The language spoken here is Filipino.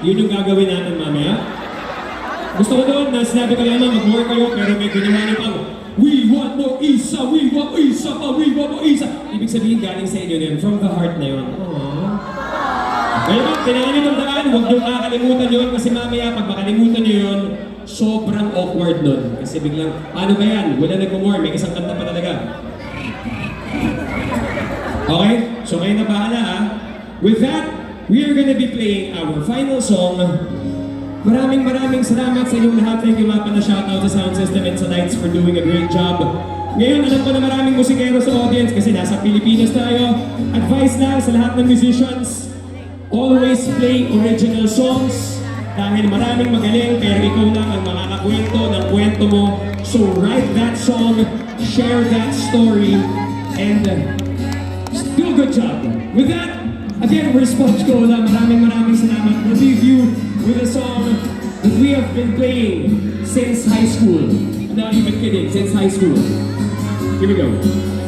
Yun yung gagawin natin mamaya. Gusto ko doon na sinabi ko lamang mag-more kayo pero may ginawa niyo pang we want more isa, we want isa pa, we want more isa. Ibig sabihin galing sa inyo yun, from the heart na yun. Aww. Ngayon, kailangan nyo tandaan, huwag nyo makakalimutan yun kasi mamaya pag makalimutan nyo yun, sobrang awkward nun. Kasi biglang, ano ba yan? Wala nag-more, may isang kanta pa talaga. Okay? So kayo na bahala ha. With that, we are gonna be playing our final song. Maraming salamat sa inyong lahat. Thank you mga na shoutout sa sound system and sa lights for doing a great job. Ngayon, alam ko na maraming musikero sa audience kasi nasa Pilipinas tayo. Advice lang sa lahat ng musicians, always play original songs dahil maraming magaling pero ikaw lang ang makakakwento ng kwento mo. So write that song, share that story, and do a good job. With that, again, we're Sponge Cola. Maraming salamat. We'll leave you with a song that we have been playing since high school. I'm not even kidding, since high school. Here we go.